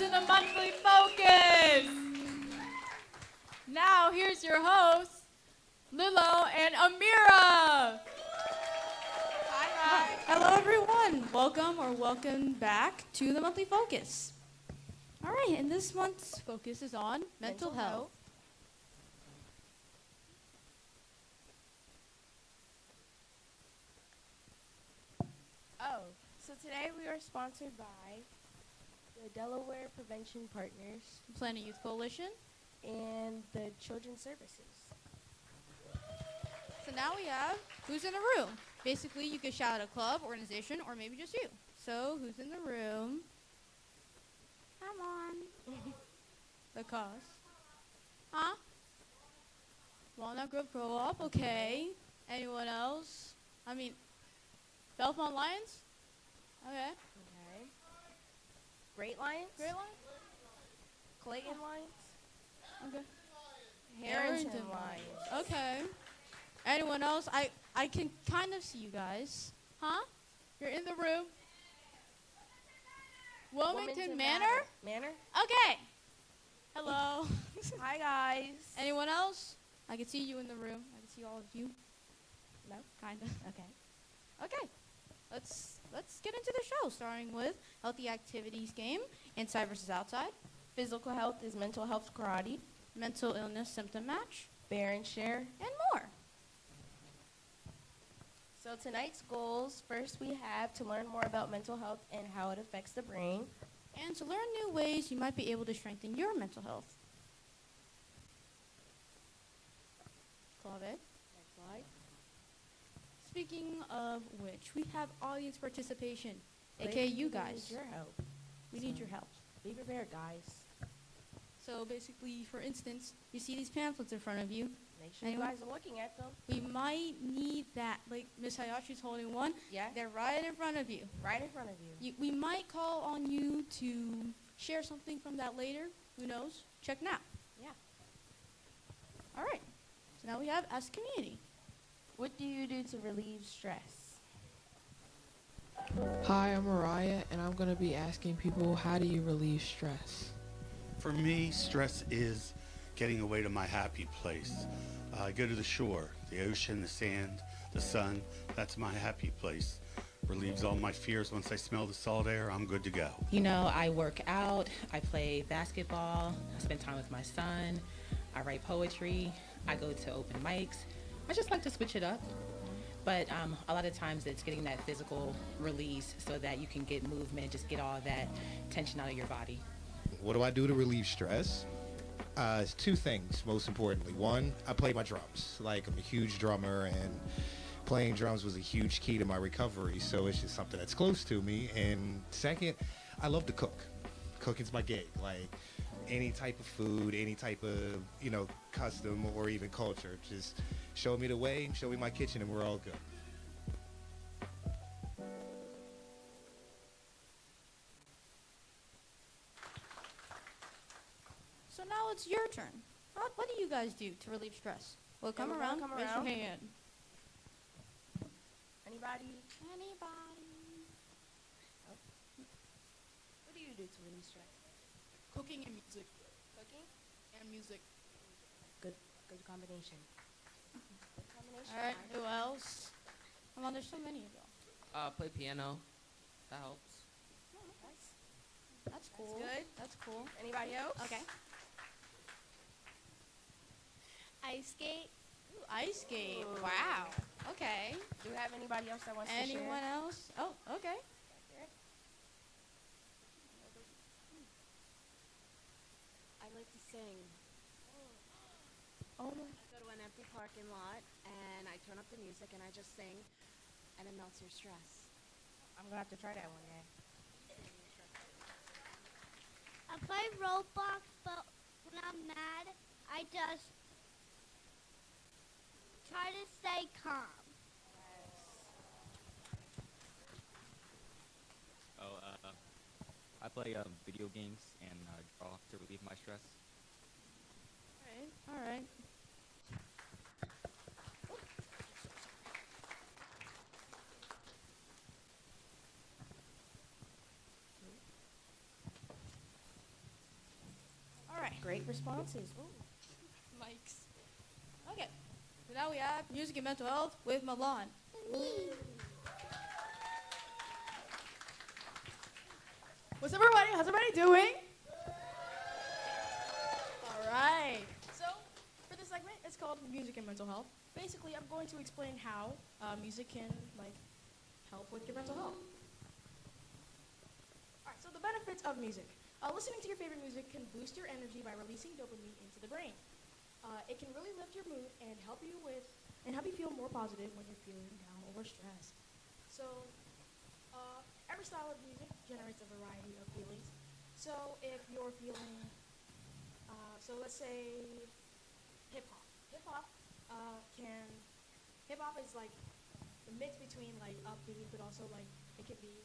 to the Monthly Focus. Now, here's your hosts, Lilo and Amira. Hi. Hello, everyone. Welcome back to the Monthly Focus. All right, and this month's focus is on mental health. So today we are sponsored by the Delaware Prevention Partners Planet Youth Coalition. and the Children's Services. So now we have who's in the room. Basically, you could shout out a club, organization, or maybe just you. So who's in the room? Come on. The cause. Huh? Walnut Grove Co-op, okay. Anyone else? Belmont Lions? Okay. Okay. Great Lions? Great Lions? Clayton Lions? Okay. Harrington Lions. Okay. Anyone else? I can kind of see you guys. Huh? You're in the room. Wilmington Manor? Manor? Okay. Hello. Hi, guys. Anyone else? I can see you in the room. I can see all of you. No? Kind of. Okay. Okay. Let's get into the show, starting with Healthy Activities Game, Inside versus Outside, Physical health is mental health karate. Mental Illness Symptom Match, Bear and share. and more. So tonight's goals, first we have to learn more about mental health and how it affects the brain. And to learn new ways you might be able to strengthen your mental health. Claude? Next slide. Speaking of which, we have audience participation, aka you We guys. need your help. We need your help. Be prepared, guys. So basically, for instance, you see these pamphlets in front of you. Make sure you Anyone? guys are looking at them. We might need that, like Miss Hayashi's holding one. Yeah? They're right in front of you. Right in front of you. We might call on you to share something from that later. Who knows? Check now. Yeah. All right. So now we have Ask Community. What do you do to relieve stress? Hi, I'm Mariah, and I'm going to be asking people, how do you relieve stress? For me, stress is getting away to my happy place. I go to the shore, the ocean, the sand, the sun. That's my happy place. Relieves all my fears. Once I smell the salt air, I'm good to go. You know, I work out, I play basketball, I spend time with my son, I write poetry, I go to open mics. I just like to switch it up. But a lot of times it's getting that physical release so that you can get movement, just get all that tension out of your body. What do I do to relieve stress? It's two things, most importantly. One, I play my drums. Like, I'm a huge drummer, and playing drums was a huge key to my recovery, so it's just something that's close to me. And second, I love to cook. Cooking's my gig. Like, any type of food, any type of, custom or even culture. Just show me the way, show me my kitchen, and we're all good. So now it's your turn. What do you guys do to relieve stress? Well, come we're around. gonna come Raise around. your hand. Anybody? Anybody? What do you do to relieve stress? Cooking and music. Cooking? And music. Good combination. Good combination. All right. Who else? Come on, there's so many of y'all. Play piano. That helps. Nice. That's cool. good. That's cool. Anybody else? Okay. Ice skate. Ooh, ice skate. Ooh. Wow. Okay. Do we have anybody else that wants to share? Anyone else? Oh, okay. I like to sing. Oh my. I go to an empty parking lot and I turn up the music and I just sing and it melts your stress. I'm gonna have to try that one day. I play Roblox, but when I'm mad, I just try to stay calm. I play video games and draw to relieve my stress. All right. great responses. Mics. Okay. So now we have music and mental health with Milan. What's everybody? How's everybody doing? All right. So for this segment, it's called Music and Mental Health. Basically, I'm going to explain how music can help with your mental health. All right. So the benefits of music. Listening to your favorite music can boost your energy by releasing dopamine into the brain. It can really lift your mood and help you feel more positive when you're feeling down or stressed. So every style of music generates a variety of feelings. So if you're feeling, let's say hip hop. Hip hop is like the mix between like upbeat, but also like it can be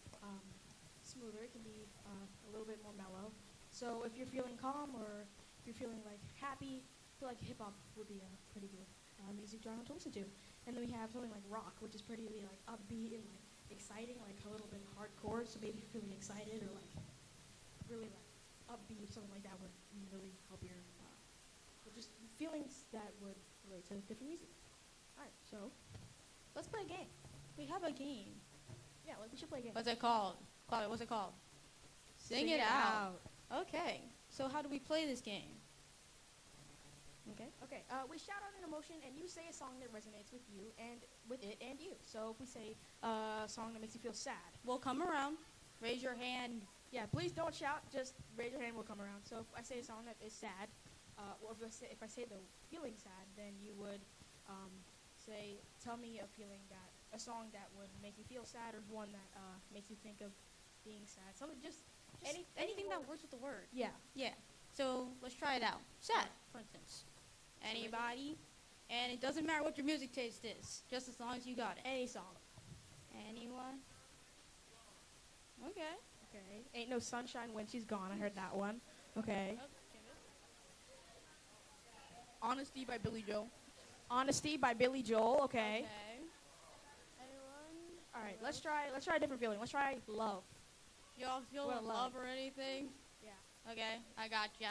smoother. It can be a little bit more mellow. So if you're feeling calm or if you're feeling like happy, I feel like hip hop would be a pretty good music genre to listen to. And then we have something like rock, which is pretty like upbeat and like exciting, like a little bit hardcore. So maybe you're feeling excited or like really like upbeat, something like that would really help your just feelings that would relate to different music. All right, so let's play a game. We have a game. Yeah, we should play a game. What's it called? Claudia, what's it called? Sing it out. Okay. So how do we play this game? Okay. We shout out an emotion, and you say a song that resonates with you and with it and you. So if we say a song that makes you feel sad, We'll come around. Raise your hand. yeah, please don't shout. Just raise your hand. We'll come around. So if I say a song that is sad, or if I say the feeling sad, then you would tell me a song that would make you feel sad, or one that makes you think of being sad. Something just Anything word. that works with the word. Yeah. Yeah. So let's try it out. Sad, for instance. Anybody? And it doesn't matter what your music taste is, just as long as you got it. Any song. Anyone? Okay. Okay. Ain't No Sunshine When She's Gone. I heard that one. Okay. Honesty by Billy Joel. Honesty by Billy Joel. Okay. Anyone? All right. Let's try a different feeling. Let's try Love. Y'all feel What love love? or anything? Yeah. Okay, I got ya.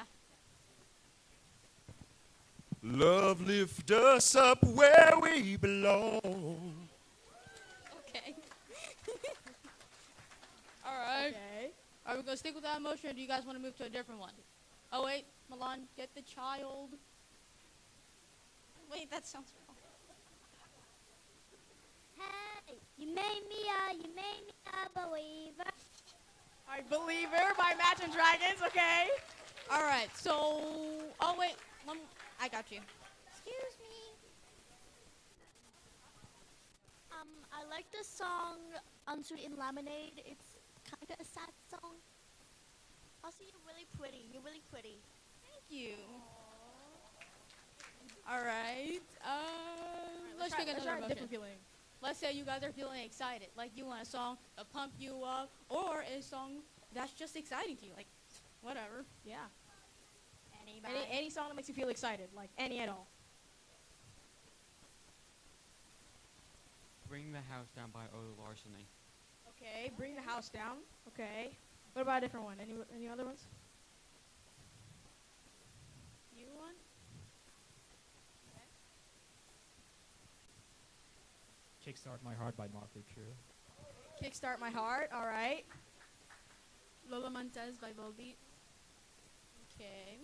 Love lift us up where we belong. Okay. All right. Okay. Are we gonna stick with that emotion, or do you guys want to move to a different one? Oh wait, Milan, get the child. Wait, that sounds wrong. Hey, you made me a believer. All right. Believer by Imagine Dragons. Okay. All right. So, oh wait, I got you. Excuse me. I like the song Unsweet and Lemonade. It's kind of a sad song. Also, you're really pretty. You're really pretty. Thank you. All right. Let's pick try another a emotion. different feeling. Let's say you guys are feeling excited, like you want a song to pump you up, or a song that's just exciting to you, like whatever. Yeah. Anybody? Any song that makes you feel excited, like any at all. Bring the House Down by O. Larceny. Okay. Bring the House Down. Okay. What about a different one? Any other ones? You want? Kickstart My Heart by Motley Crue. Kickstart My Heart. All right. Lola Montez by Volbeat. Okay.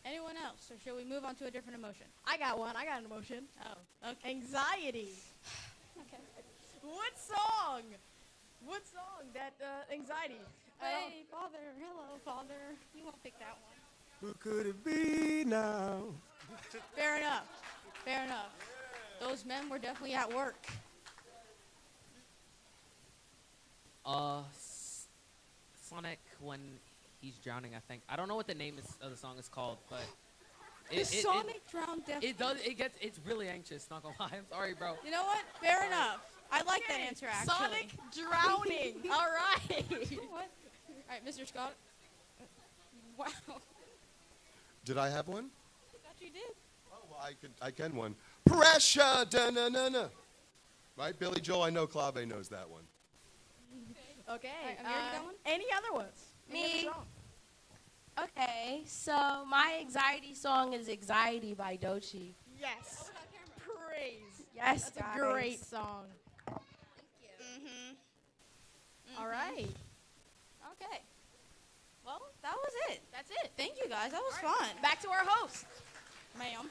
Anyone else, or should we move on to a different emotion? I got one. I got an emotion. Oh, okay. Anxiety. Okay. What song? What song? That anxiety. Hey, Father. Hello, Father. You won't pick that one. Who could it be now? Fair enough. Those men were definitely at work. Sonic when he's drowning, I think. I don't know what the name of the song is called, but Sonic drowned death. it's really anxious, not gonna lie. I'm sorry, bro. You know what? Fair enough. I like that answer, actually. Sonic drowning. All right. What? All right, Mr. Scott. Wow. Did I have one? I thought you did. Oh, well, I can one. Pressure, da-na-na-na. Right, Billy Joel, I know Clave knows that one. Okay. All right, Amir, you got one? Any other ones? Any Me. other song? Okay, so my anxiety song is Anxiety by Doechii. Yes. Praise. Yes, That's guys. a great song. Mm-hmm. All right. Okay. Well, that was it. That's it. Thank you guys. That was All right. fun. Back to our host. Ma'am.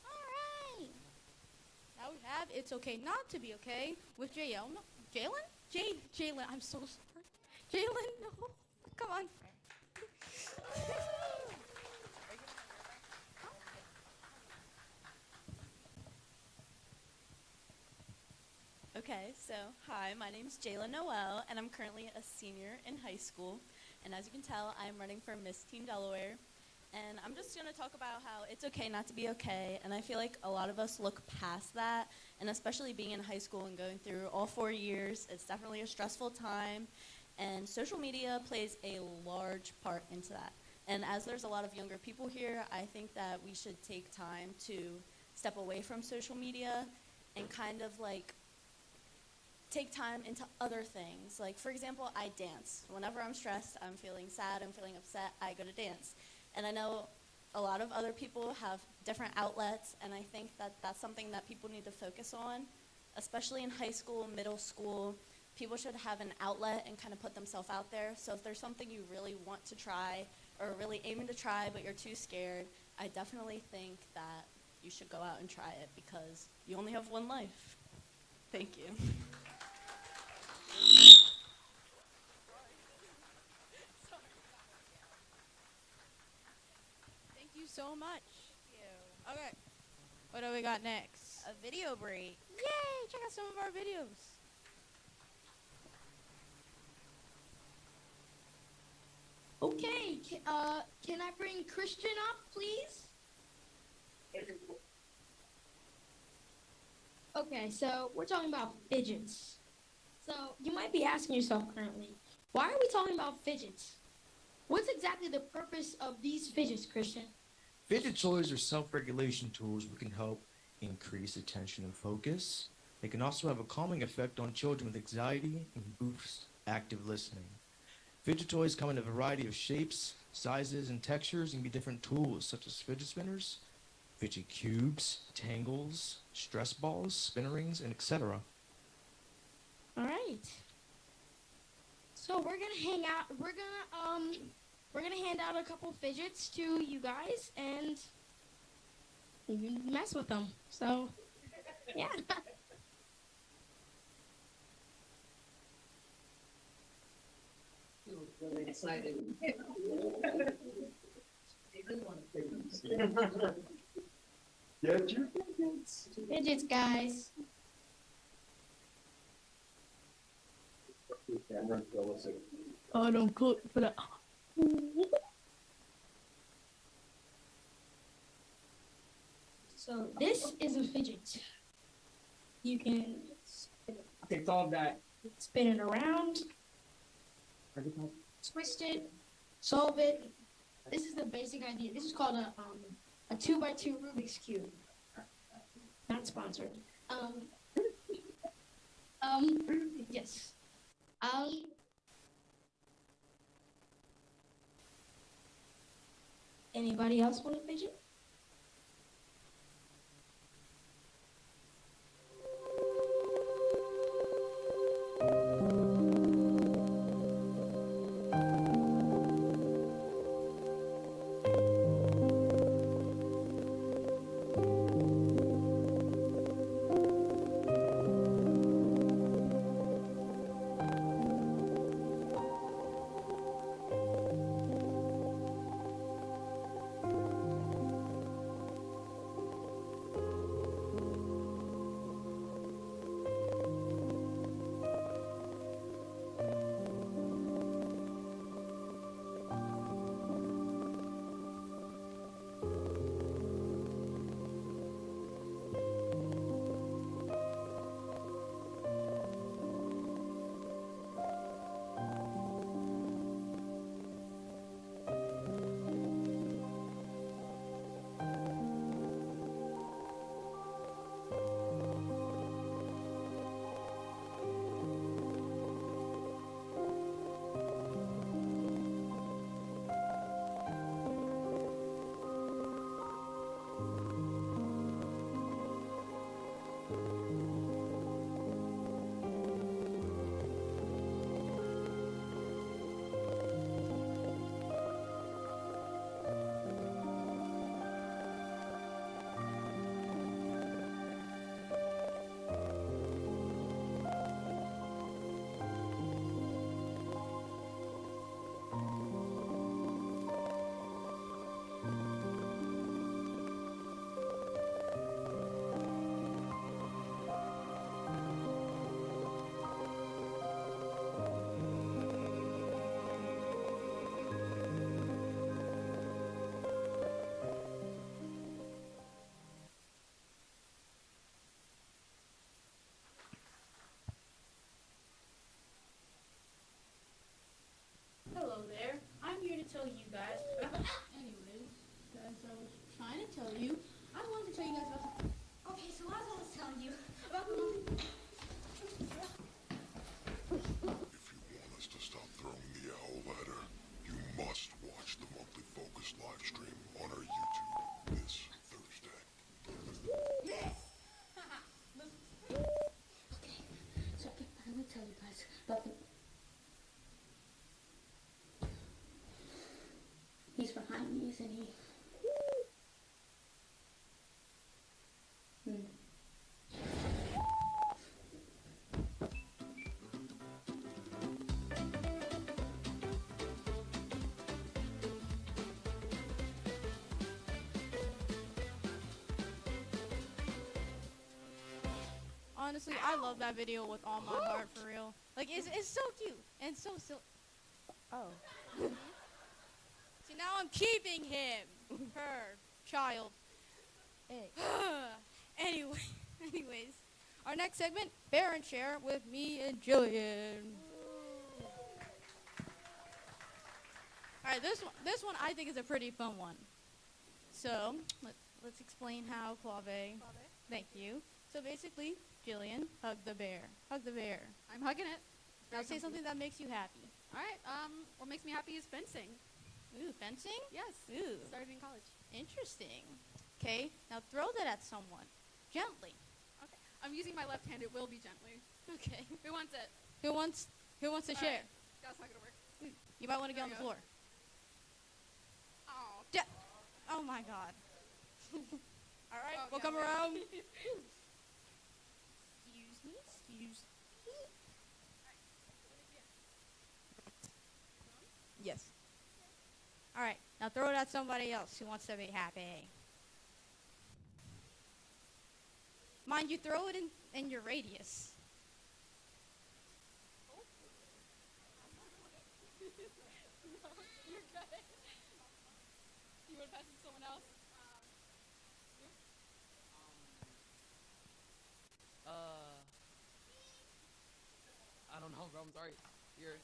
All right. Now we have It's Okay Not to Be Okay with Jalen. Jalen? Jalen. I'm so sorry. Jalen, no. Come on. Okay, so hi, my name is Jayla Noel, and I'm currently a senior in high school. And as you can tell, I'm running for Miss Teen Delaware. And I'm just going to talk about how it's okay not to be okay. And I feel like a lot of us look past that. And especially being in high school and going through all 4 years, it's definitely a stressful time. And social media plays a large part into that. And as there's a lot of younger people here, I think that we should take time to step away from social media and kind of like take time into other things. Like, for example, I dance. Whenever I'm stressed, I'm feeling sad, I'm feeling upset, I go to dance. And I know a lot of other people have different outlets, and I think that that's something that people need to focus on, especially in high school, middle school. People should have an outlet and kind of put themselves out there. So if there's something you really want to try or really aiming to try but you're too scared, I definitely think that you should go out and try it because you only have one life. Thank you. Thank you so much. Okay. What do we got next? A video break. Yay! Check out some of our videos. Okay, can I bring Christian up, please? Okay, so we're talking about fidgets. So you might be asking yourself currently, why are we talking about fidgets? What's exactly the purpose of these fidgets, Christian? Fidget toys are self-regulation tools that can help increase attention and focus. They can also have a calming effect on children with anxiety and boost active listening. Fidget toys come in a variety of shapes, sizes, and textures and can be different tools such as fidget spinners, fidget cubes, tangles, stress balls, spinner rings, and etc. All right. So we're gonna hang out. We're gonna hand out a couple fidgets to you guys, and you can mess with them. So, yeah. Really excited. Get your fidgets. Fidgets, guys. Oh, don't cook for that. So this is a fidget. You can Take all that. spin it around, twist it, solve it. This is the basic idea. This is called a 2x2 Rubik's Cube. Not sponsored. Yes. Anybody else want a fidget? tell you guys about something. Okay, so as I was telling you about the If you want us to stop throwing the owl ladder, you must watch the monthly Focus live stream on our YouTube this Thursday. Okay, so I'm gonna tell you guys about the. He's behind me, isn't he? Hmm. Honestly, I love that video with all my heart, for real. Like, it's so cute and so silly. Oh. See, now I'm keeping him. Her. Child. Anyways. Our next segment, Bear and Share with me and Jillian. Alright, this one I think is a pretty fun one. So, let's explain how Clave. Thank you. So basically, Jillian, hug the bear. Hug the bear. I'm hugging it. Now say something that makes you happy. All right. What makes me happy is fencing. Ooh, fencing? Yes. Ooh. Started in college. Interesting. Okay, now throw that at someone. Gently. Okay. I'm using my left hand. It will be gently. Okay. Who wants it? Who wants to All share? right. That's not gonna work. You might want to get on There the we floor. Oh. Oh my god. All right, Oh, we'll yeah, come wait. around. Excuse me. Yes. All right, now throw it at somebody else who wants to be happy. Mind you, throw it in your radius. You're good. You want to pass it to someone else? I don't know, bro. I'm sorry. Yours.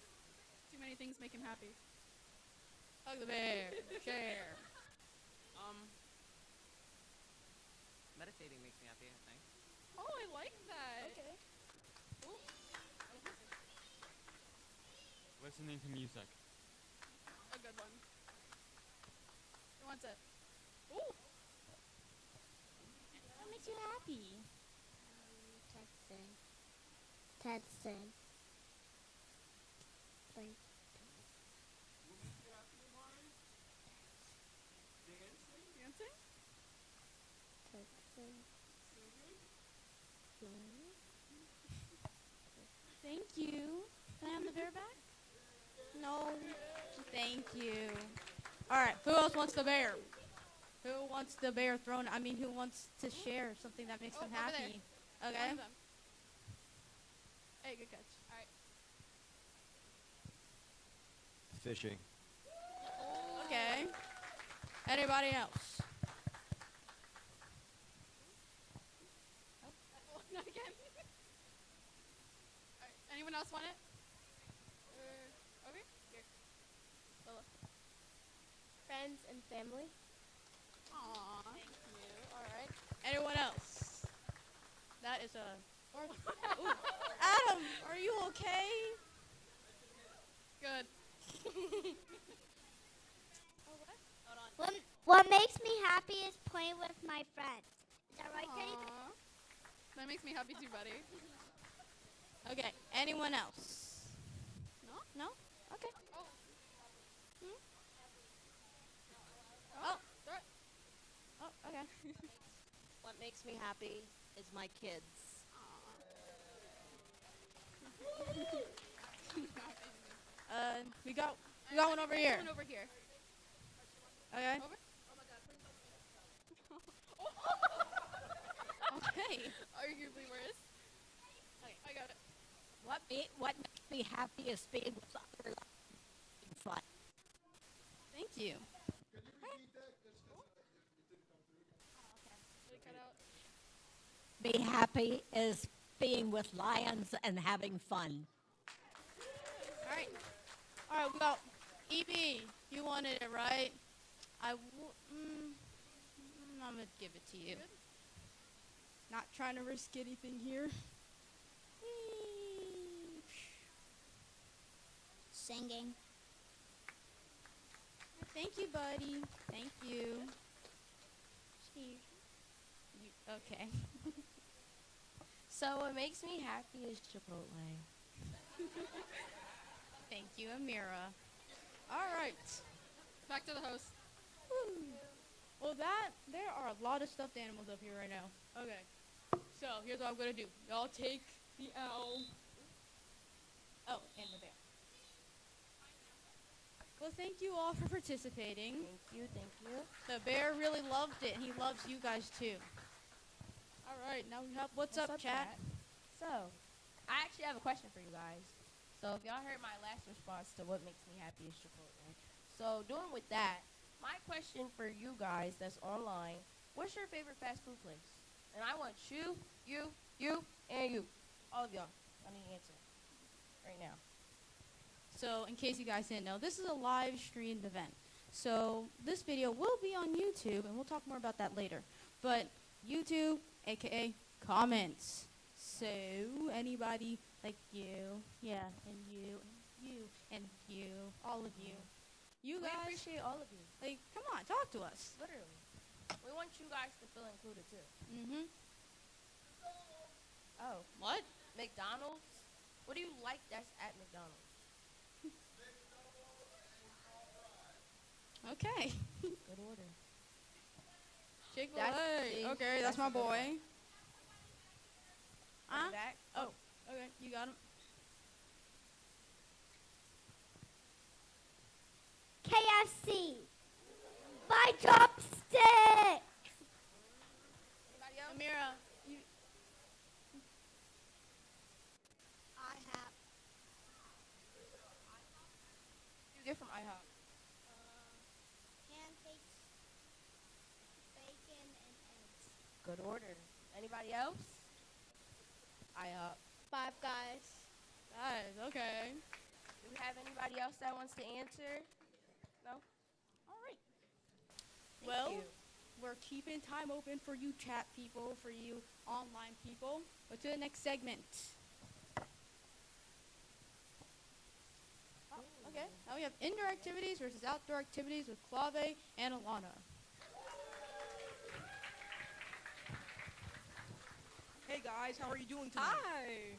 Too many things make him happy. Hug the bear. Share. Meditating makes me happy, I think. Oh, I like that. Okay. Ooh. Listening to music. A good one. Who wants it? Ooh. What makes you happy? Texting. Texting. Like, Dancing? texting. Thank you. Can I have the bear back? No. Thank you. All right. Who else wants the bear? Who wants the bear thrown? I mean, who wants to share something that makes them over there. happy? One Okay. of them. Hey, good catch. All right. Fishing. Okay. Anybody else? Oh, not again. All right. Anyone else want it? Okay. Here. Lola. Friends and family. Aw. Thank you. All right. Anyone else? That is a. Ooh. Adam, are you okay? Good. What makes me happy is playing with my friends. Is that right, Katie? Aw. That makes me happy too, buddy. Okay. Anyone else? No? No? Okay. Oh. Oh. Throw it. Oh, okay. What makes me happy is my kids. We got one over here. One over here. Okay. Over? Okay. Arguably worse. Okay, I got it. What makes me happy is being with others having fun. Thank you. Did it cut out? Be happy is being with lions and having fun. All right. All right. We got EB. You wanted it, right? I'm gonna give it to you. Not trying to risk anything here. Singing. Thank you, buddy. Thank you. Okay. So what makes me happy is Chipotle. Thank you, Amira. All right. Back to the host. Well, there are a lot of stuffed animals up here right now. Okay. So here's what I'm gonna do. Y'all take the owl. Oh, and the bear. Well, thank you all for participating. Thank you. The bear really loved it, and he loves you guys too. All right, now we have what's up, chat? So, I actually have a question for you guys. So, if y'all heard my last response to what makes me happy is Chipotle. So, doing with that, my question for you guys that's online, what's your favorite fast food place? And I want you, and you. All of y'all. I need an answer right now. So, in case you guys didn't know, this is a live streamed event. So, this video will be on YouTube, and we'll talk more about that later. But YouTube, aka comments. So, anybody like you, yeah, and you, and you, all of you. You We guys, appreciate all of you. like, come on, talk to us. Literally. We want you guys to feel included too. Mm-hmm. Oh. What? McDonald's? What do you like that's at McDonald's? Okay. Good order. Chick-fil-A. Okay, that's my boy. Huh? Back. Oh, okay, you got him. KFC. Buy chopsticks. Amira, you. I have. You get from IHOP. Pancakes, bacon, and eggs. Good order. Anybody else? IHOP. Five Guys. Guys, okay. Do we have anybody else that wants to answer? No? All right. Thank Well, you. we're keeping time open for you chat people, for you online people. Go to the next segment. Oh, okay, now we have indoor activities versus outdoor activities with Clave and Alana. Hey guys, how are you doing tonight? Hi.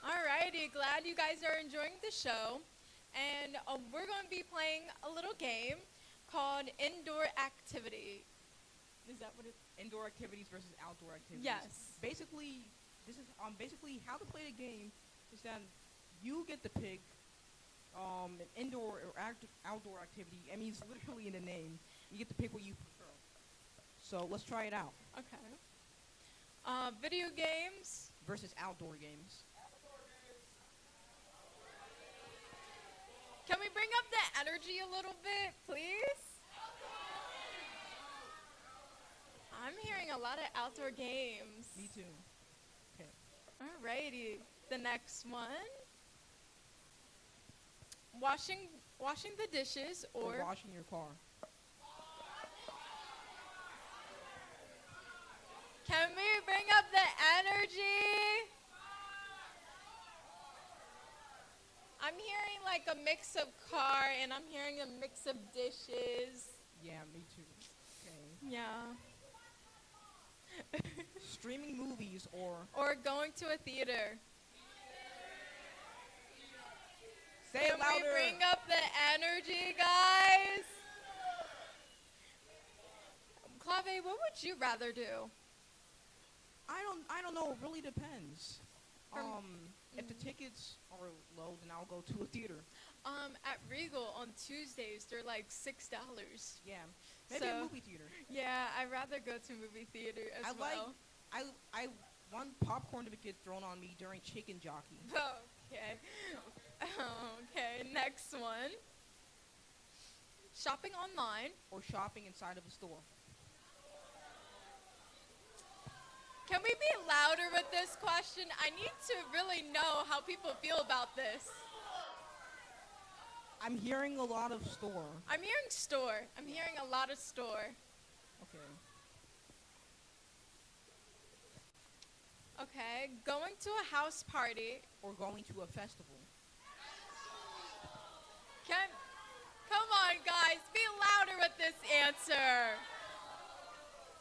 Alrighty, glad you guys are enjoying the show. And we're going to be playing a little game called Indoor Activity. Is that what it is? Indoor activities versus outdoor activities. Yes. Basically, this is basically how to play the game is that you get to pick an indoor or outdoor activity. I mean, it's literally in the name. You get to pick what you prefer. So let's try it out. Okay. Video games. Versus outdoor games. Can we bring up the energy a little bit, please? I'm hearing a lot of outdoor games. Me too. Okay. Alrighty. The next one. Washing the dishes Or or washing your car. can we bring up the energy? I'm hearing like a mix of car and I'm hearing a mix of dishes. Yeah, me too. Okay. Yeah. Streaming movies Or going to a theater. Say it Can louder. we bring up the energy, guys? Clave, what would you rather do? I don't know. It really depends. If the tickets are low, then I'll go to a theater. At Regal on Tuesdays, they're like $6. Yeah, maybe a movie theater. Yeah, I'd rather go to movie theater as well. I want popcorn to get thrown on me during Chicken Jockey. Okay. Okay, next one. Shopping online. Or shopping inside of a store. Can we be louder with this question? I need to really know how people feel about this. I'm hearing a lot of store. I'm hearing store. I'm hearing a lot of store. Okay, going to a house party. Or going to a festival. Come on, guys, be louder with this answer.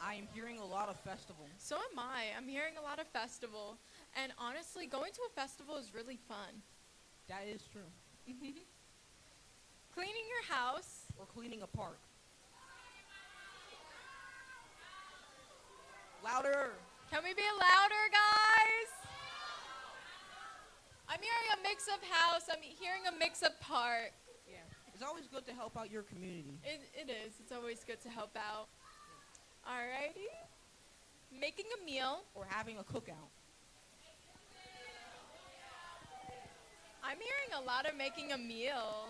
I am hearing a lot of festival. So am I. I'm hearing a lot of festival. And honestly, going to a festival is really fun. That is true. Cleaning your house. Or cleaning a park. Louder. Can we be louder, guys? I'm hearing a mix of house. I'm hearing a mix of park. Yeah. It's always good to help out your community. It is. It's always good to help out. Alrighty. Making a meal. Or having a cookout. I'm hearing a lot of making a meal.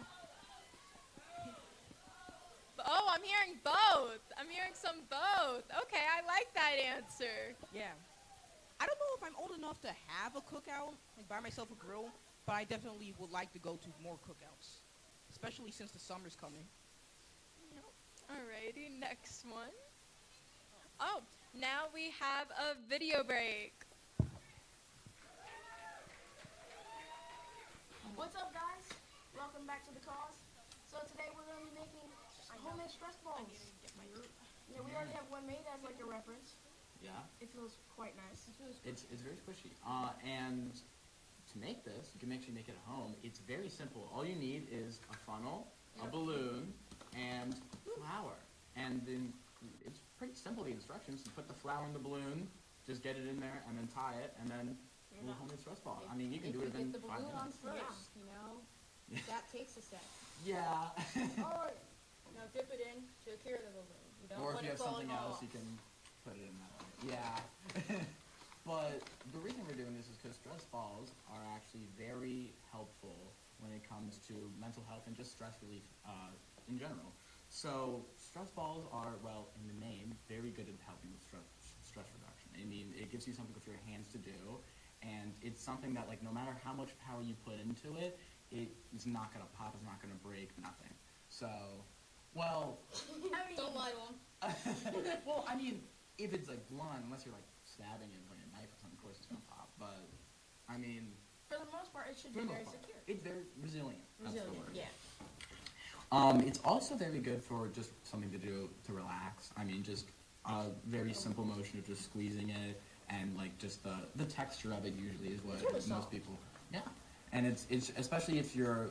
Oh, I'm hearing both. I'm hearing some both. Okay, I like that answer. Yeah. I don't know if I'm old enough to have a cookout, like buy myself a grill, but I definitely would like to go to more cookouts, especially since the summer's coming. Alrighty, next one. Oh, now we have a video break. What's up, guys? Welcome back to the cause. So today we're going to be making homemade stress balls. Yeah, we already have one made as like a reference. Yeah. It feels quite nice. It's very squishy. And to make this, you can make sure you make it at home. It's very simple. All you need is a funnel, a balloon, and flour. And then it's pretty simple, the instructions. You put the flour in the balloon, just get it in there, and then tie it, and then do a homemade stress ball. I mean, you can do it in 5 minutes. First, you know, that takes a sec. Yeah. Or, now dip it in to cure the balloon. You don't Or if want you it have something falling else, off. you can put it in that way. Yeah. But the reason we're doing this is because stress balls are actually very helpful when it comes to mental health and just stress relief in general. So stress balls are, well, in the name, very good at helping with stress reduction. I mean, it gives you something with your hands to do, and it's something that, like, no matter how much power you put into it, it is not going to pop, it's not going to break, nothing. So, well... Don't lie to him. Well, I mean, if it's, like, blunt, unless you're, like, stabbing it with a knife or something, of course it's going to pop. But, I mean... For the most part, it should for be the very most part, secure. it's very resilient. That's the Resilient, word. yeah. It's also very good for just something to do to relax. I mean, just a very simple motion of just squeezing it, and like just the texture of it usually is what It's really most soft. people. Yeah, and it's especially if you're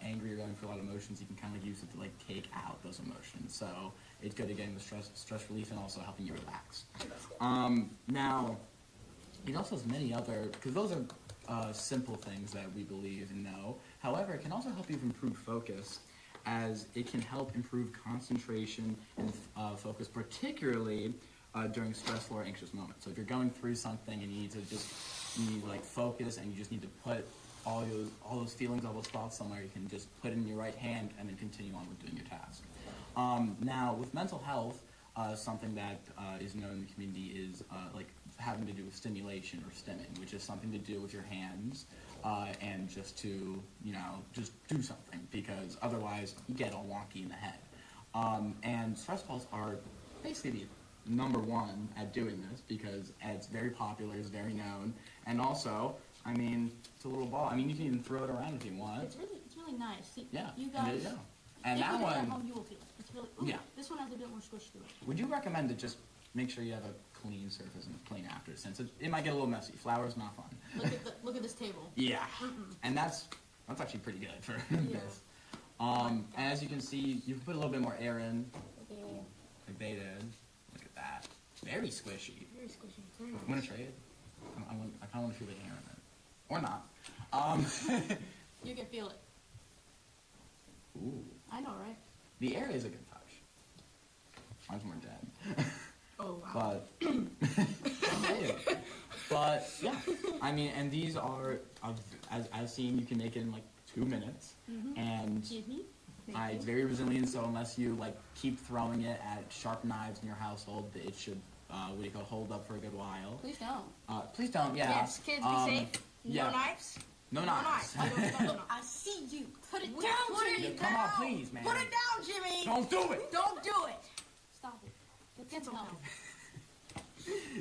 angry or going through a lot of emotions, you can kind of use it to like take out those emotions. So it's good at getting the stress relief and also helping you relax. Now, it also has many other, because those are simple things that we believe and know. However, it can also help you improve focus, as it can help improve concentration and focus, particularly during stressful or anxious moments. So if you're going through something and you need focus, and you just need to put all those feelings, all those thoughts somewhere, you can just put it in your right hand and then continue on with doing your task. Now, with mental health, something that is known in the community is like having to do with stimulation or stimming, which is something to do with your hands and just to, just do something, because otherwise you get all wonky in the head. And stress balls are basically the number one at doing this, because it's very popular, it's very known, and also, I mean, it's a little ball. I mean, you can even throw it around if you want. It's really nice. See, Yeah, you and there guys. you go. And if that you do it at one, home, you will feel it. It's really. Ooh, Yeah. This one has a bit more squish to it. would you recommend to just make sure you have a clean surface and a clean after, since it might get a little messy. Flour's not fun. Look at this table. Yeah, Mm-mm. and that's actually pretty good for Yeah. this. And as you can see, you can put a little bit more air in, like they did. Look at that, very squishy. Very squishy. Very I'm gonna nice. try it. I kind of want to feel the air in it, or not. You can feel it. Ooh, I know, right? the air is a good touch. Mine's more dead. Oh wow. But yeah, I mean, and these are, as I've seen, you can make it in like 2 minutes, and it's very resilient. So unless you like keep throwing it at sharp knives in your household, it should hold up for a good while. Please don't. Please don't. Yeah. Kids, be safe. Yeah. No knives. No knives. I see you. Put it down, Jimmy. Come on, please, man. Put it down, Jimmy. Don't do it. Don't do it. Stop it. Get some help.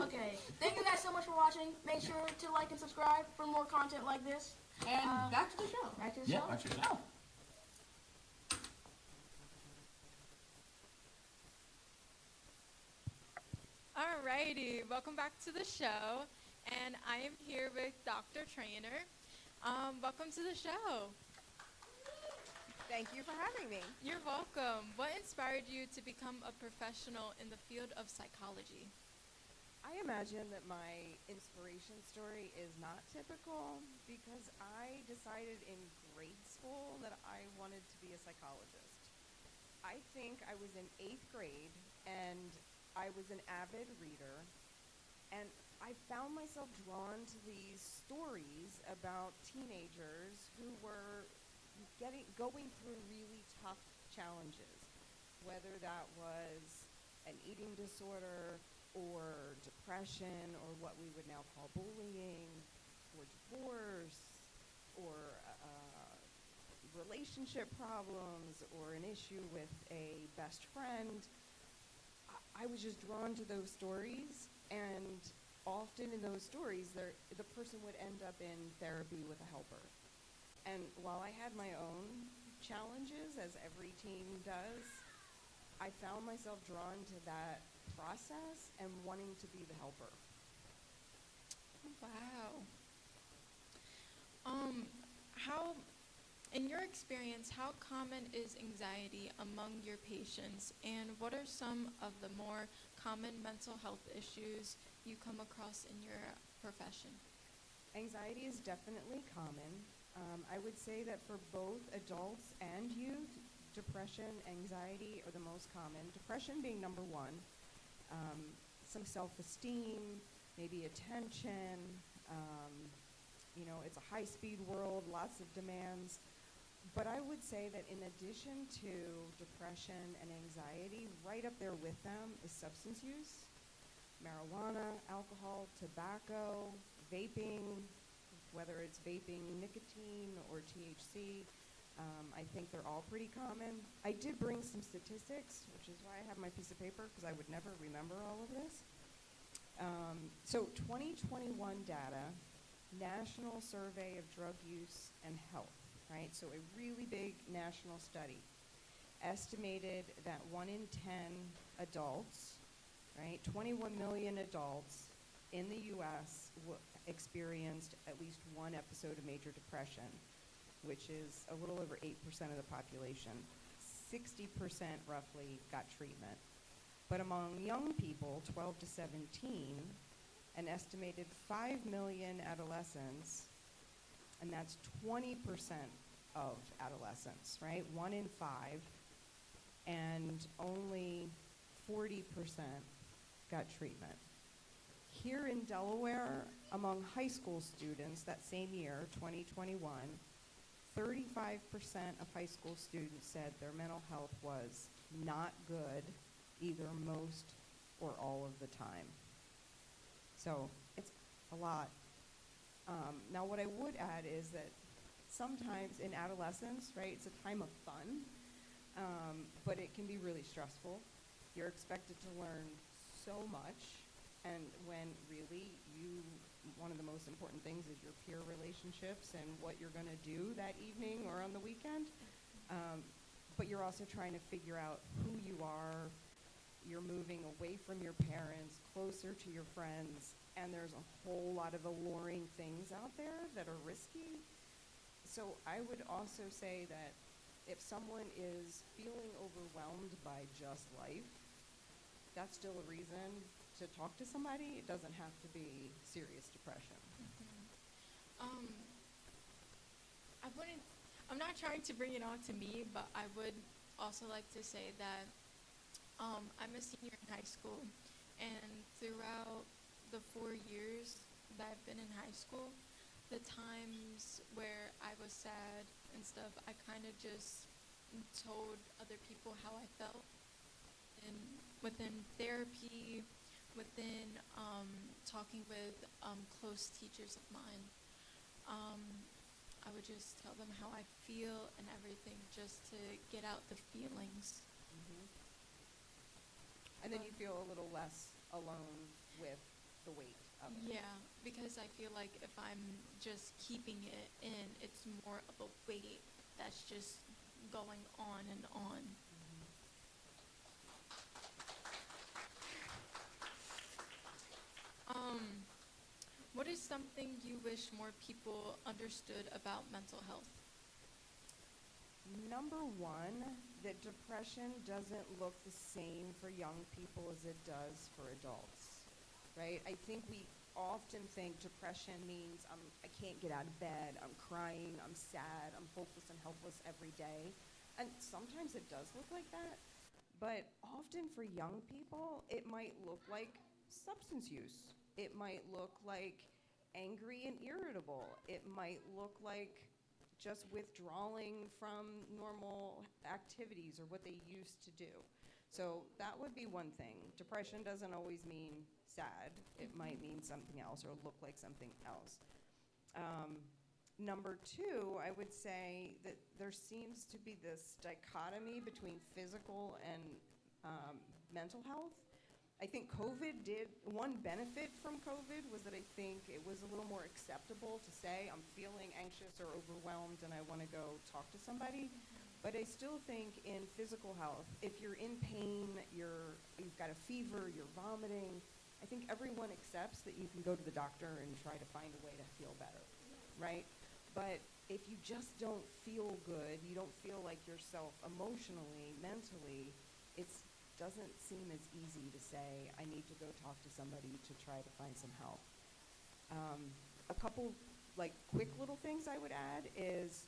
Okay, thank you guys so much for watching. Make sure to like and subscribe for more content like this. And back to the show. Back to the Yeah, show. back to the show. Alrighty, welcome back to the show, and I am here with Dr. Trainer. Welcome to the show. Thank you for having me. You're welcome. What inspired you to become a professional in the field of psychology? I imagine that my inspiration story is not typical because I decided in grade school that I wanted to be a psychologist. I think I was in 8th grade and I was an avid reader, and I found myself drawn to these stories about teenagers who were going through really tough challenges, whether that was an eating disorder or depression or what we would now call bullying or divorce or relationship problems or an issue with a best friend. I was just drawn to those stories, and often in those stories, the person would end up in therapy with a helper. And while I had my own challenges, as every teen does, I found myself drawn to that process and wanting to be the helper. Wow. In your experience, how common is anxiety among your patients, and what are some of the more common mental health issues you come across in your profession? Anxiety is definitely common. I would say that for both adults and youth, depression, anxiety are the most common. Depression being number one. Some self-esteem, maybe attention. It's a high-speed world, lots of demands. But I would say that in addition to depression and anxiety, right up there with them is substance use, marijuana, alcohol, tobacco, vaping, whether it's vaping nicotine or THC. I think they're all pretty common. I did bring some statistics, which is why I have my piece of paper, because I would never remember all of this. So 2021 data, National Survey of Drug Use and Health, right? So a really big national study estimated that 1 in 10 adults, right, 21 million adults in the U.S. experienced at least one episode of major depression, which is a little over 8% of the population. 60% roughly got treatment. But among young people, 12 to 17, an estimated 5 million adolescents, and that's 20% of adolescents, right? 1 in 5, and only 40% got treatment. Here in Delaware, among high school students that same year, 2021, 35% of high school students said their mental health was not good either most or all of the time. So it's a lot. Now what I would add is that sometimes in adolescence, right, it's a time of fun, but it can be really stressful. You're expected to learn so much, and when really one of the most important things is your peer relationships and what you're going to do that evening or on the weekend. But you're also trying to figure out who you are. You're moving away from your parents, closer to your friends, and there's a whole lot of alluring things out there that are risky. So I would also say that if someone is feeling overwhelmed by just life, that's still a reason to talk to somebody. It doesn't have to be serious depression. I'm not trying to bring it on to me, but I would also like to say that I'm a senior in high school, and throughout the 4 years that I've been in high school, the times where I was sad and stuff, I kind of just told other people how I felt. And within therapy, within talking with close teachers of mine, I would just tell them how I feel and everything, just to get out the feelings. And then you feel a little less alone with the weight of it. Yeah, because I feel like if I'm just keeping it in, it's more of a weight that's just going on and on. What is something you wish more people understood about mental health? Number one, that depression doesn't look the same for young people as it does for adults, right? I think we often think depression means I can't get out of bed, I'm crying, I'm sad, I'm hopeless and helpless every day. And sometimes it does look like that, but often for young people, it might look like substance use. It might look like angry and irritable. It might look like just withdrawing from normal activities or what they used to do. So that would be one thing. Depression doesn't always mean sad. It might mean something else or look like something else. Number two, I would say that there seems to be this dichotomy between physical and mental health. I think one benefit from COVID was that I think it was a little more acceptable to say, I'm feeling anxious or overwhelmed and I want to go talk to somebody. But I still think in physical health, if you're in pain, you've got a fever, you're vomiting, I think everyone accepts that you can go to the doctor and try to find a way to feel better, right? But if you just don't feel good, you don't feel like yourself emotionally, mentally, it doesn't seem as easy to say, I need to go talk to somebody to try to find some help. A couple quick little things I would add is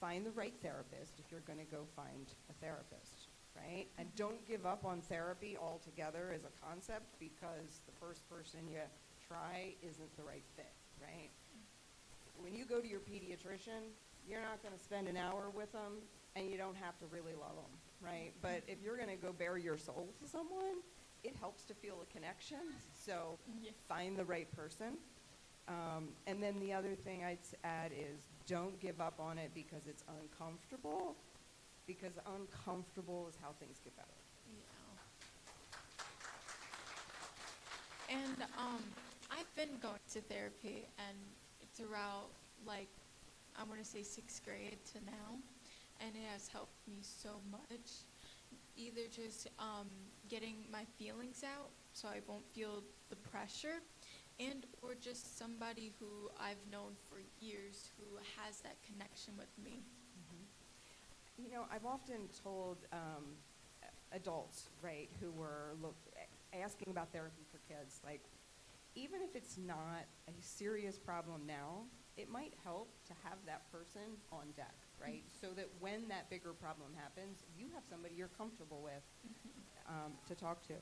find the right therapist if you're going to go find a therapist, right? And don't give up on therapy altogether as a concept because the first person you try isn't the right fit, right? When you go to your pediatrician, you're not going to spend an hour with them and you don't have to really love them, right? But if you're going to go bare your soul to someone, it helps to feel a connection. So find the right person. And then the other thing I'd add is don't give up on it because it's uncomfortable, because uncomfortable is how things get better. Yeah. And I've been going to therapy and throughout I want to say 6th grade to now, and it has helped me so much. Either just getting my feelings out so I won't feel the pressure, and or just somebody who I've known for years who has that connection with me. You know, I've often told adults, right, who were asking about therapy for kids, even if it's not a serious problem now, it might help to have that person on deck, right? So that when that bigger problem happens, you have somebody you're comfortable with to talk to.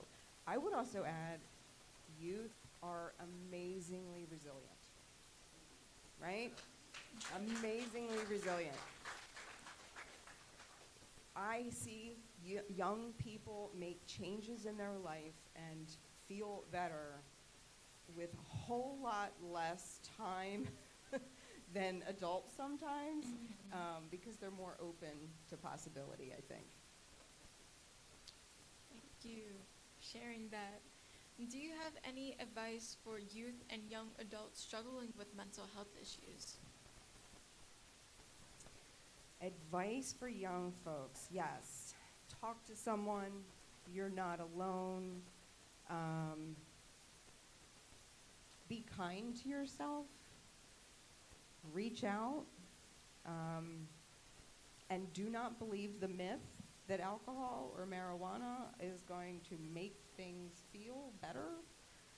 I would also add, youth are amazingly resilient, right? Amazingly resilient. I see young people make changes in their life and feel better with a whole lot less time than adults sometimes, because they're more open to possibility, I think. Thank you for sharing that. Do you have any advice for youth and young adults struggling with mental health issues? Advice for young folks, yes. Talk to someone. You're not alone. Be kind to yourself. Reach out. And do not believe the myth that alcohol or marijuana is going to make things feel better,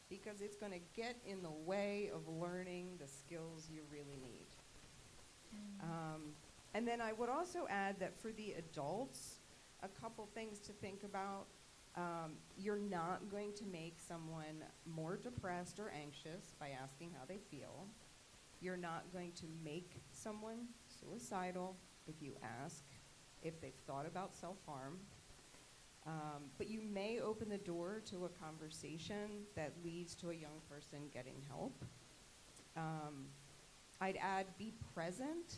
because it's going to get in the way of learning the skills you really need. And then I would also add that for the adults, a couple things to think about. You're not going to make someone more depressed or anxious by asking how they feel. You're not going to make someone suicidal if you ask if they've thought about self-harm. But you may open the door to a conversation that leads to a young person getting help. I'd add, be present,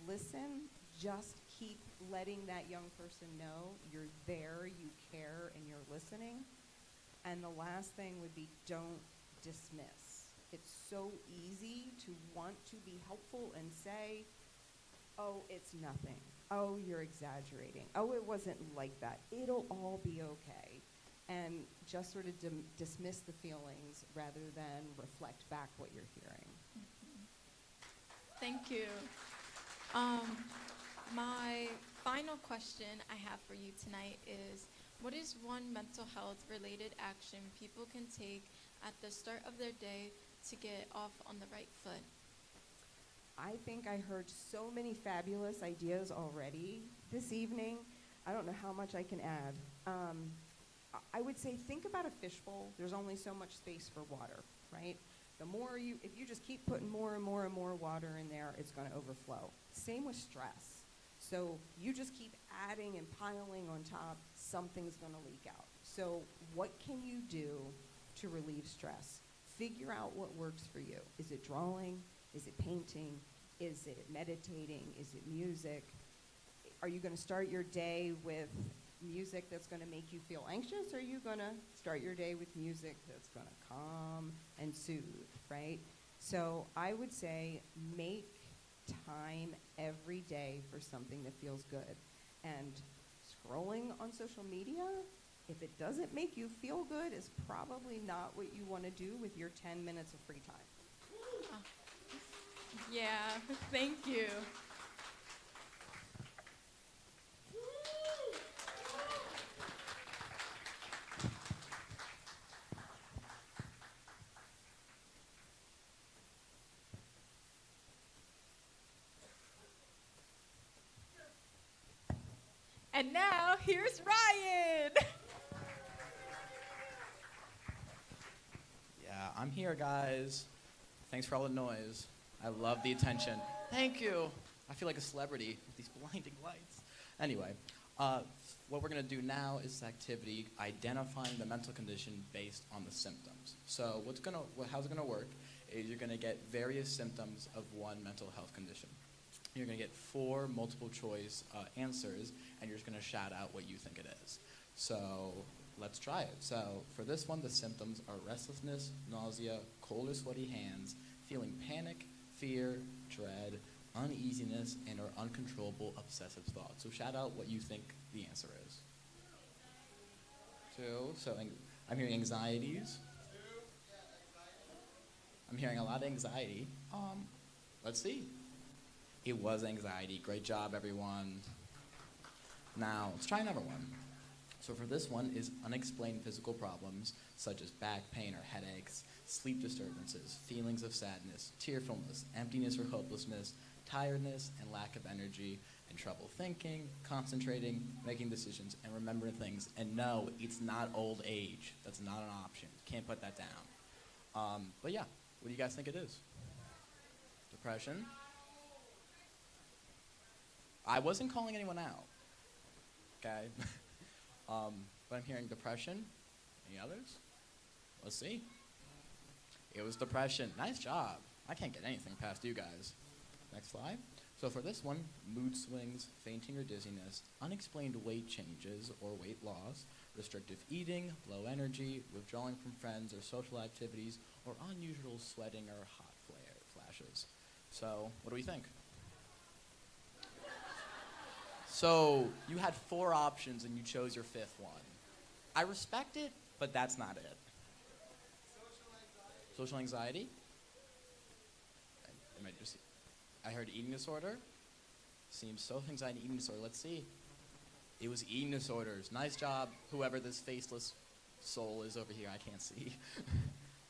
listen, just keep letting that young person know you're there, you care, and you're listening. And the last thing would be don't dismiss. It's so easy to want to be helpful and say, oh, it's nothing. Oh, you're exaggerating. Oh, it wasn't like that. It'll all be okay. And just sort of dismiss the feelings rather than reflect back what you're hearing. Thank you. My final question I have for you tonight is, what is one mental health related action people can take at the start of their day to get off on the right foot? I think I heard so many fabulous ideas already this evening. I don't know how much I can add. I would say think about a fishbowl. There's only so much space for water, right? If you just keep putting more and more and more water in there, it's going to overflow. Same with stress. So you just keep adding and piling on top, something's going to leak out. So what can you do to relieve stress? Figure out what works for you. Is it drawing? Is it painting? Is it meditating? Is it music? Are you going to start your day with music that's going to make you feel anxious, or are you going to start your day with music that's going to calm and soothe, right? So I would say make time every day for something that feels good. And scrolling on social media, if it doesn't make you feel good, is probably not what you want to do with your 10 minutes of free time. Yeah, thank you. And now, here's Ryan. Yeah, I'm here, guys. Thanks for all the noise. I love the attention. Thank you. I feel like a celebrity with these blinding lights. Anyway, what we're going to do now is this activity, identifying the mental condition based on the symptoms. So how's it going to work is you're going to get various symptoms of one mental health condition. You're going to get 4 multiple choice answers, and you're just going to shout out what you think it is. So let's try it. So for this one, the symptoms are restlessness, nausea, cold or sweaty hands, feeling panic, fear, dread, uneasiness, and or uncontrollable obsessive thoughts. So shout out what you think the answer is. 2. So I'm hearing anxieties. I'm hearing a lot of anxiety. Let's see. It was anxiety. Great job, everyone. Now, let's try another one. So for this one is unexplained physical problems such as back pain or headaches, sleep disturbances, feelings of sadness, tearfulness, emptiness or hopelessness, tiredness and lack of energy, and trouble thinking, concentrating, making decisions, and remembering things. And no, it's not old age. That's not an option. Can't put that down. But yeah, what do you guys think it is? Depression? I wasn't calling anyone out, okay? But I'm hearing depression. Any others? Let's see. It was depression. Nice job. I can't get anything past you guys. Next slide. So for this one, mood swings, fainting or dizziness, unexplained weight changes or weight loss, restrictive eating, low energy, withdrawing from friends or social activities, or unusual sweating or hot flashes. So what do we think? So you had 4 options and you chose your 5th one. I respect it, but that's not it. Social anxiety? I heard eating disorder. Seems social anxiety, eating disorder. Let's see. It was eating disorders. Nice job, whoever this faceless soul is over here. I can't see.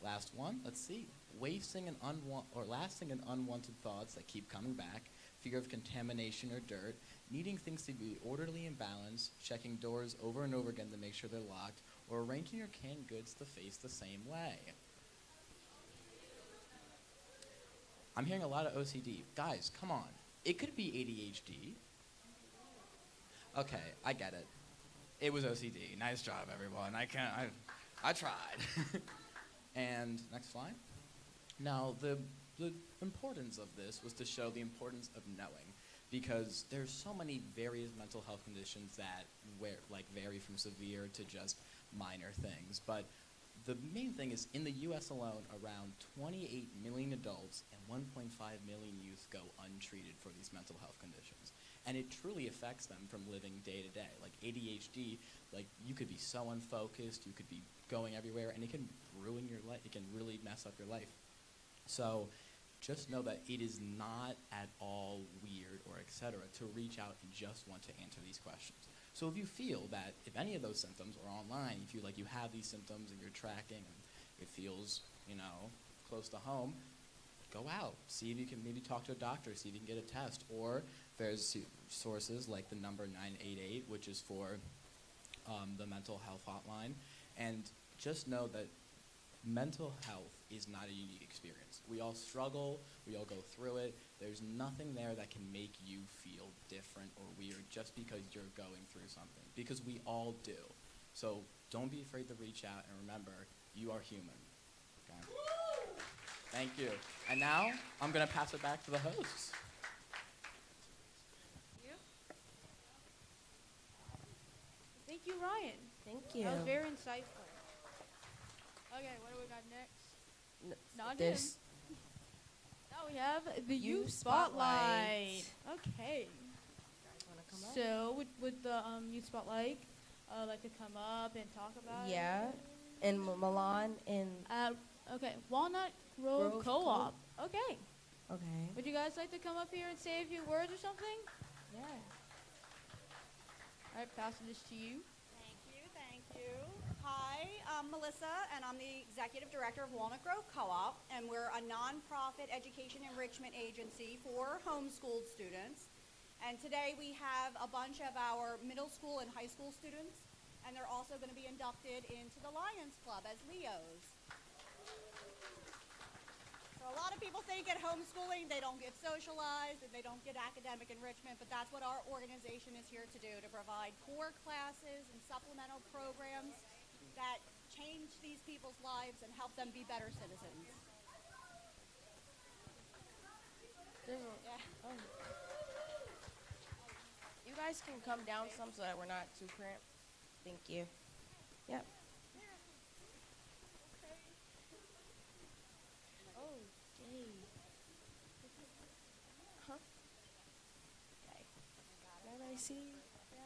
Last one. Let's see. Lasting and unwanted thoughts that keep coming back. Fear of contamination or dirt, needing things to be orderly and balanced, checking doors over and over again to make sure they're locked, or arranging your canned goods to face the same way. I'm hearing a lot of OCD. Guys, come on. It could be ADHD. Okay, I get it. It was OCD. Nice job, everyone. I tried. And next slide. Now, the importance of this was to show the importance of knowing, because there's so many various mental health conditions that vary from severe to just minor things. But the main thing is, in the U.S. alone, around 28 million adults and 1.5 million youth go untreated for these mental health conditions. And it truly affects them from living day to day. Like ADHD, like you could be so unfocused, you could be going everywhere, and it can ruin your life. It can really mess up your life. So just know that it is not at all weird or etc. to reach out and just want to answer these questions. So if you feel that if any of those symptoms are online, you feel like you have these symptoms and you're tracking and it feels, close to home, go out. See if you can maybe talk to a doctor, see if you can get a test. Or there's sources like the number 988, which is for the mental health hotline. And just know that mental health is not a unique experience. We all struggle, we all go through it. There's nothing there that can make you feel different or weird just because you're going through something, because we all do. So don't be afraid to reach out, and remember, you are human. Okay? Thank you. And now I'm going to pass it back to the hosts. Thank you, Ryan. Thank you. That was very insightful. Okay, what do we got next? Not this. him. Now we have the Youth Youth Spotlight. Spotlight. Okay. Wanna come up? So, would the Youth Spotlight like to come up and talk about it? Yeah. In Milan, in Okay, Walnut Grove, Grove Co-op. Okay. Okay. Would you guys like to come up here and say a few words or something? Yeah. All right, passing this to you. Thank you. Hi, I'm Melissa, and I'm the Executive Director of Walnut Grove Co-op, and we're a nonprofit education enrichment agency for homeschooled students. And today we have a bunch of our middle school and high school students, and they're also going to be inducted into the Lions Club as Leos. So a lot of people think at homeschooling they don't get socialized and they don't get academic enrichment, but that's what our organization is here to do, to provide core classes and supplemental programs that change these people's lives and help them be better citizens. Oh. You guys can come down some so that we're not too cramped. Thank you. Yep. Oh, gee. Huh? Okay. Can I see? Yeah.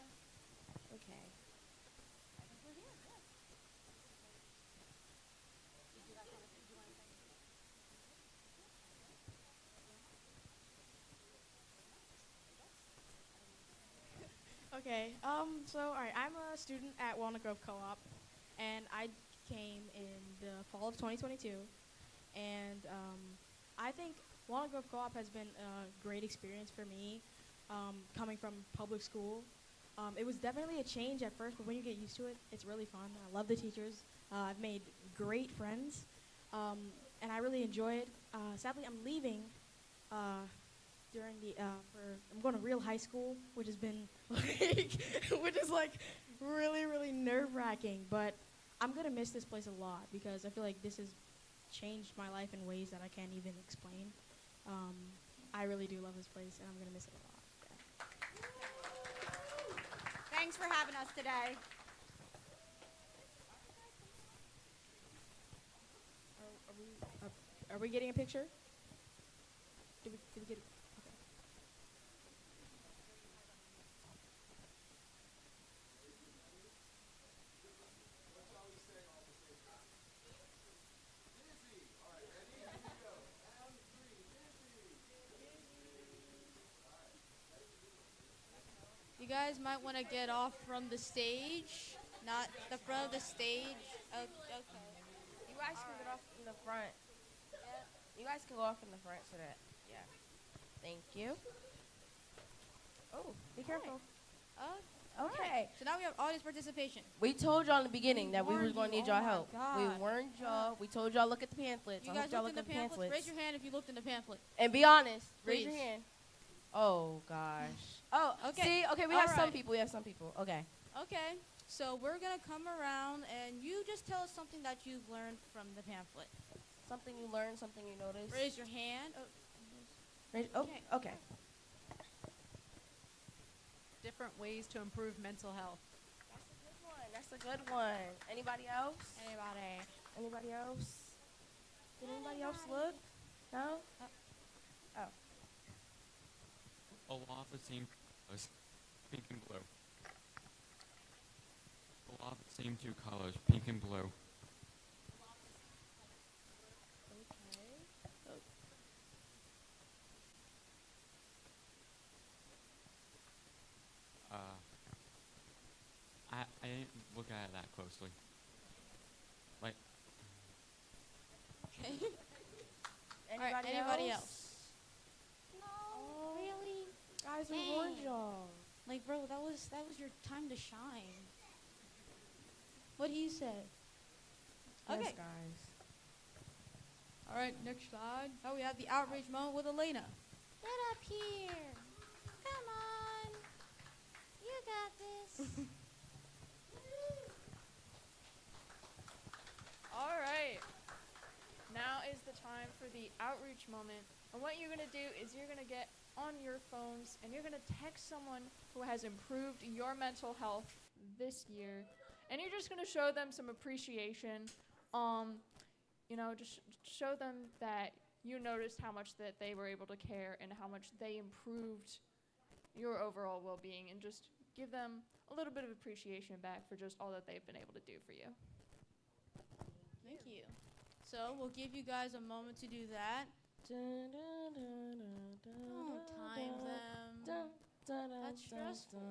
Okay. Okay, so, all right, I'm a student at Walnut Grove Co-op, and I came in the fall of 2022, and I think Walnut Grove Co-op has been a great experience for me, coming from public school. It was definitely a change at first, but when you get used to it, it's really fun. I love the teachers. I've made great friends, and I really enjoy it. Sadly, I'm leaving during the I'm going to Real High School, which has been which is like really nerve-wracking, but I'm gonna miss this place a lot because I feel like this has changed my life in ways that I can't even explain. I really do love this place, and I'm gonna miss it a lot. Thanks for having us today. Are we getting a picture? Did we get it? You guys might want to get off from the stage, not the front of the stage. Oh, okay. You guys can get off in the front. You guys can go off in the front so that, yeah. Thank you. Oh, be careful. Okay. Okay. So now we have audience participation. We told y'all in the beginning that we were warned going to you. need Oh y'all my help. We God. warned y'all. We told y'all look at the pamphlets. You I guys hope y'all looked in look the at the pamphlets. pamphlets. Raise your hand if you looked in the pamphlet. And be honest. Raise Please. your hand. Oh, gosh. Oh, Okay. See, okay, we All have some right. people. We have some people. Okay. Okay. So we're going to come around, and you just tell us something that you've learned from the pamphlet. Something you learned, something you noticed. Raise your hand. Okay. Different ways to improve mental health. That's a good one. That's a good one. Anybody else? Anybody? Anybody else? Did anybody else look? No? Oh. A lot of the same colors, pink and blue. A lot of the same two colors, pink and blue. I didn't look at it that closely. Like, Okay. Anybody else? No, really? Guys, we Dang. warned y'all. Like, bro, that was your time to shine. What he said. Yes, Okay. guys. All right, next slide. Oh, we have the outreach moment with Elena. Get up here. Come on. You got this. All right. Now is the time for the outreach moment. And what you're going to do is you're going to get on your phones and you're going to text someone who has improved your mental health this year. And you're just going to show them some appreciation. Just show them that you noticed how much that they were able to care and how much they improved your overall well-being, and just give them a little bit of appreciation back for just all that they've been able to do for you. Thank you. So we'll give you guys a moment to do that. Don't time them. That's stressful.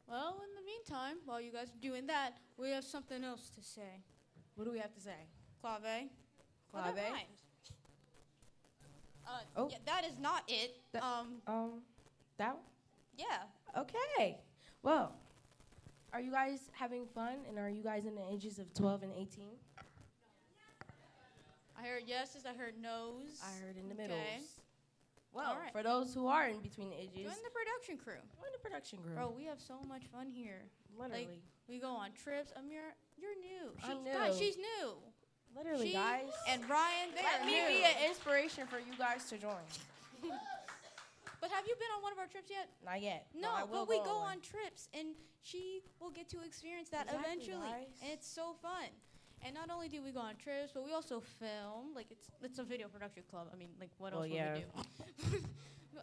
Well, in the meantime, while you guys are doing that, we have something else to say. What do we have to say? Clave. Clave? Oh, that rhymed. Oh. Yeah, that is not it. That one? Yeah. Okay. Well, are you guys having fun, and are you guys in the ages of 12 and 18? I heard yeses, I heard nos. I heard in the Okay. middles. Well, All right. for those who are in between the ages, Join the production crew. join the production group. Bro, we have so much fun here. Literally. Like, we go on trips. Amir, you're new. I'm new. Guys, she's new. Literally, She guys. and Ryan, they Let are me new. be an inspiration for you guys to join. But have you been on one of our trips yet? Not yet. No, I will but we go go on one. on trips, and she will get to experience that Exactly, eventually. guys. And it's so fun. And not only do we go on trips, but we also film. Like, it's a video production club. I mean, like, what else Well, yeah. would we do?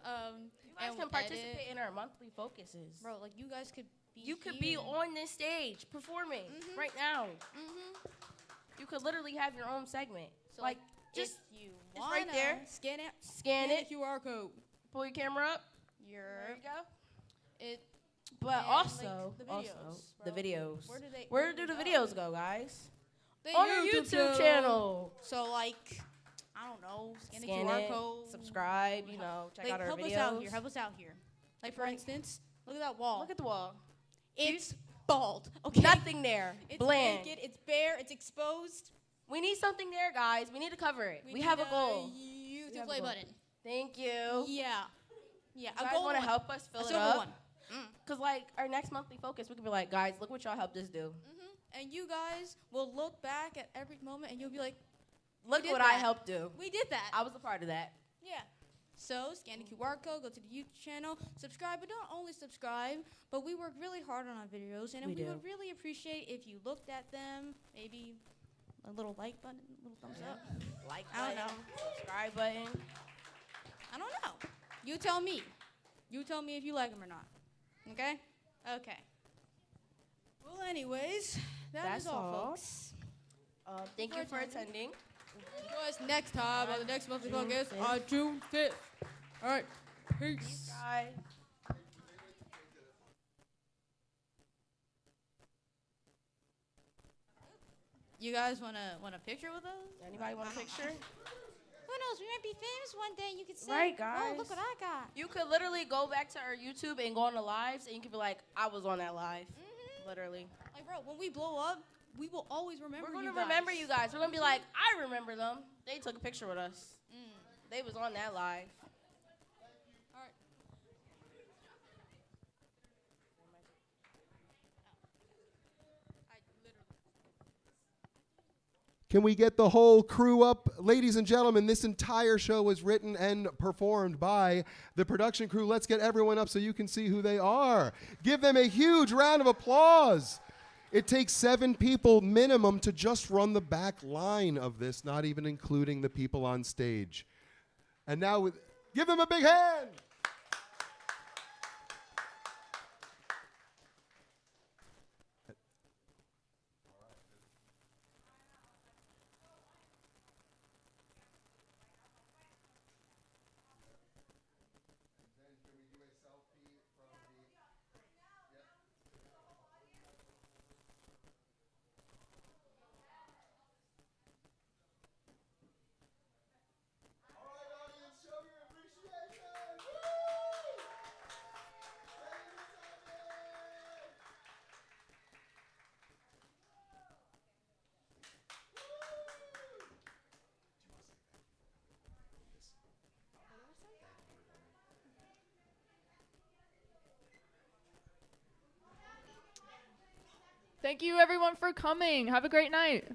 You guys and can we participate edit. in our monthly focuses. Bro, like, you guys could be You could be here. on this stage performing Mhm. right now. Mm-hmm. You could literally have your own segment. So, like, just just you it's right there. Scan it. Scan it. QR code. Pull your camera up. There you go. It. But and, also, like, the videos, the bro. videos. Where do the videos go, guys? The On our YouTube channel. So, like, I don't know, scan the Scan QR it, code. subscribe, check Like, out our help videos. us out here. Help us out here. Like, for instance, look at that wall. Look at the wall. It's bald. Okay. Nothing there. It's Bland. naked. It's bare. It's exposed. We need something there, guys. We need to cover it. We need have a goal. Use We the have a play goal. button. Thank you. Yeah. Yeah. You guys want to help us fill it silver up? one. Because, like, our next monthly focus, we could be like, guys, look what y'all helped us do. And you guys will look back at every moment and you'll be like, Look we did what I that. helped do. We did that. I was a part of that. Yeah. So scan the QR code, go to the YouTube channel, subscribe, but don't only subscribe, but we work really hard on our videos, and We we do. would really appreciate if you looked at them, maybe a little like button, a little thumbs up. Like I don't button, know. subscribe button. I don't know. You tell me. You tell me if you like them or not. Okay? Okay. Well, anyways, that's all, folks. Thank you for attending. Join us next time on the next monthly June focus 5th. on June 5th. All right. Peace. Bye. You guys want a picture with us? Anybody want a picture? Who knows? We might be famous one day. You could say, Right, guys. "Oh, look what I got." You could literally go back to our YouTube and go on the lives, and you could be like, I was on that live. Literally. Like, bro, when we blow up, we will always remember We're going you to guys. remember you guys. We're going to be like, I remember them. They took a picture with us. They was on that live. All right. Can we get the whole crew up? Ladies and gentlemen, this entire show was written and performed by the production crew. Let's get everyone up so you can see who they are. Give them a huge round of applause. It takes 7 people minimum to just run the back line of this, not even including the people on stage. And now, give them a big hand. Thank you everyone for coming. Have a great night.